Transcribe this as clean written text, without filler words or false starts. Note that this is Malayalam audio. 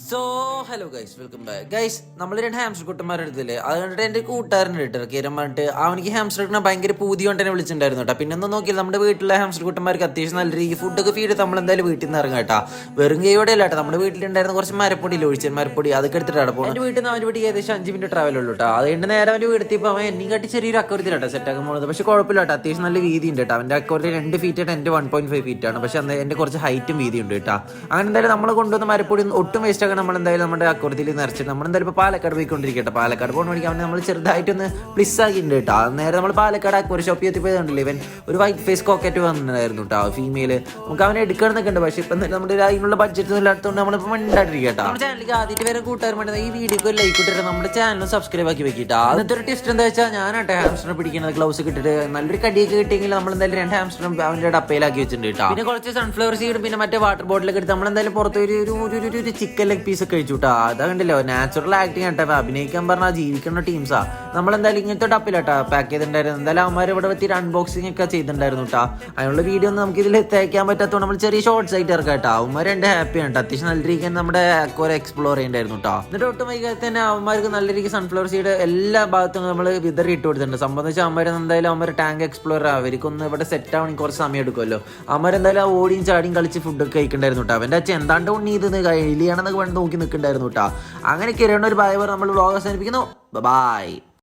So hello guys, welcome back guys. നമ്മൾ രണ്ട് ഹാംസ്റ്റർ കുട്ടന്മാരെടുത്തില്ലേ, അത് കണ്ടിട്ട് എൻ്റെ കൂട്ടുകാരൻ ഇട്ടോ കിരം പറഞ്ഞിട്ട് അവനിക്ക് ഹാംസ്റ്റർ കിട്ടണ ഭയങ്കര പൂതി കൊണ്ട് തന്നെ വിളിച്ചിട്ടുണ്ടായിരുന്നു കേട്ടോ. പിന്നെ ഒന്നും നോക്കിയാൽ നമ്മുടെ വീട്ടിലെ ഹാംസ്റ്റർ കുട്ടന്മാർക്ക് അത്യാവശ്യം നല്ല രീതിക്ക് ഫുഡൊക്കെ ഫീഡ് നമ്മൾ എന്തായാലും വീട്ടിൽ നിന്ന് ഇറങ്ങാം കേട്ടോ. വെറും കൈയോടെ അല്ല കേട്ടോ, നമ്മുടെ വീട്ടിലുണ്ടായിരുന്ന കുറച്ച് മരപ്പൊടി ഒഴിച്ചത് മരപ്പൊടി അതൊക്കെ എടുത്തിട്ടാണ് പോകുന്നത്. എൻ്റെ വീട്ടിൽ നിന്ന് അവൻ്റെ വീട്ടിൽ ഏകദേശം 5 മിനിറ്റ് ട്രാവൽ ഉള്ളൂ കേട്ടോ. അത് കഴിഞ്ഞ് നേരെ അവൻ്റെ വീട്ടിൽ അവൻ എന്നെ കാട്ടി ചെറിയൊരു അക്കൗരത്തിലാട്ടോ സെറ്റാക്കാൻ പോകുന്നത്. പക്ഷേ കുഴപ്പമില്ല കേട്ടോ, അത്യാവശ്യം നല്ല വീതി ഉണ്ട് കേട്ടോ. അവൻ്റെ അക്കൗരത്തിൽ 2 ഫീറ്റ് എൻ്റെ 1.5 ഫീറ്റ് ആണ്. പക്ഷേ എൻ്റെ കുറച്ച് ഹൈറ്റും വീതി ഉണ്ട് കേട്ടോ. അങ്ങനെ എന്തായാലും നമ്മൾ കൊണ്ടുവന്ന മരപ്പൊടി ഒട്ടും വേസ്റ്റ് ആക്കാൻ നമ്മൾ എന്തായാലും നമ്മുടെ അക്കൗരത്തിൽ നിറച്ചിട്ട് നമ്മൾ എന്തായാലും ഇപ്പോൾ പാലക്കാട് പോയിക്കൊണ്ടിരിക്കട്ടെ. പാലക്കാട് പോകുന്ന വഴിക്ക് അവനെ നമ്മൾ ചെറുതായിട്ടൊന്ന് പ്ലിസ് ആക്കിയിട്ടുണ്ട് കേട്ടോ. നേരെ നമ്മൾ പാലക്കാട് അക്വറി ഷോപ്പിൽ എത്തിപ്പോയതുണ്ടല്ലോ, ഇവൻ ഒരു വൈറ്റ് ഫേസ് കോക്കറ്റ് വന്നിട്ടുണ്ടായിരുന്നു കേട്ടോ, ഫീമെയിൽ. നമുക്ക് അവനെ എടുക്കണമെന്നൊക്കെ ഉണ്ട്, പക്ഷേ ഇപ്പം നമ്മുടെ അതിനുള്ള ബഡ്ജറ്റ് ഇല്ലാത്തതുകൊണ്ട് നമ്മളിപ്പോൾ മണ്ടായിട്ടിരിക്കുക കേട്ടോ. നമ്മുടെ ചാനലിലേക്ക് ആദ്യമായിട്ട് വരെ കൂട്ടുകാർ വേണ്ടത് ഈ വീഡിയോക്ക് ഒരു ലൈക്ക് ഇട്ടിട്ട് നമ്മുടെ ചാനൽ സബ്സ്ക്രൈബ് ആക്കി വെക്കിട്ടാ. അതിനകത്ത് ഒരു ടെസ്റ്റ് എന്താ വെച്ചാൽ ഞാനാട്ടെ ഹാംസ്റ്ററിനെ പിടിക്കുന്നത് ഗ്ലൗസ് കിട്ടിട്ട് നല്ലൊരു കടിയൊക്കെ കിട്ടിയെങ്കിൽ നമ്മൾ എന്തായാലും 2 ഹാംസ്റ്ററും അവൻ്റെ ഡപ്പയിലാക്കി വെച്ചിട്ടുണ്ട് കേട്ടോ. പിന്നെ കുറച്ച് സൺഫ്ലവർ സീഡും പിന്നെ മറ്റേ വാട്ടർ ബോട്ടിലൊക്കെ എടുത്ത് നമ്മളെന്തായാലും പുറത്ത് ഒരു ചിക്കൻ ലെഗ് പീസ് ഒക്കെ കഴിച്ചു കേട്ടോ. അതാ കണ്ടില്ലോ നാച്ചുറൽ ആക്ടിങ് ആട്ടെ, അഭിനയിക്കാൻ പറഞ്ഞാൽ ജീവിക്കുന്ന ടീംസാ. നമ്മളെന്തായാലും ഇങ്ങനത്തെ ഡപ്പിലാട്ടോ പാക്ക് ചെയ്തിട്ടുണ്ടായിരുന്നു. എന്തായാലും അവന്മാർ ഇവിടെ വെച്ചിട്ട് അൺബോക്സിംഗ് ഒക്കെ ചെയ്തിട്ടുണ്ടായിരുന്നു കേട്ടോ. അതിനുള്ള വീഡിയോ ഒന്നും നമുക്ക് ഇതിൽ തേക്കാൻ പറ്റാത്തതുകൊണ്ട് നമ്മൾ ചെറിയ ഷോർട്സ് ആയിട്ട് ഇറക്കാം കേട്ടോ. അവന്മാർ എൻ്റെ ഹാപ്പിയാണ് കേട്ടോ, അത്യാവശ്യം നല്ല രീതിക്ക് നമ്മുടെ അക്വറി എക്സ്പ്ലോർ ചെയ്യണ്ടായിരുന്നു കേട്ടോ. എന്നിട്ട് ഒട്ടും വൈകാതെ തന്നെ അവന്മാർക്ക് നല്ല രീതിക്ക് സൺഫ്ലവർ സീഡ് എല്ലാ ഭാഗത്തും നമ്മൾ വിതറി ഇട്ട് കൊടുത്തിട്ടുണ്ട്. സംബന്ധിച്ച് അവന്മാർ എന്തായാലും അവന്മാർ ടാങ്ക് എക്സ്പ്ലോർ അവർക്കൊന്ന് ഇവിടെ സെറ്റ് ആവണമെങ്കിൽ കുറച്ച് സമയം എടുക്കുമല്ലോ. അവന്മാരെന്തായാലും ഓടിയും ചാടിയും കളിച്ച് ഫുഡൊക്കെ കഴിക്കണ്ടായിരുന്നു കേട്ടോ. അവൻ്റെ അച്ഛൻ എന്താണ്ട് ഉണ്ണി ഇത് കയ്യിലാണെന്നൊക്കെ വേണ്ടി നോക്കി നിൽക്കണ്ടായിരുന്നു കേട്ടോ. അങ്ങനെ കിരണ ഒരു ബൈ നമ്മൾ വ്ളോഗ് അവസാനിപ്പിക്കുന്നു. ബൈ.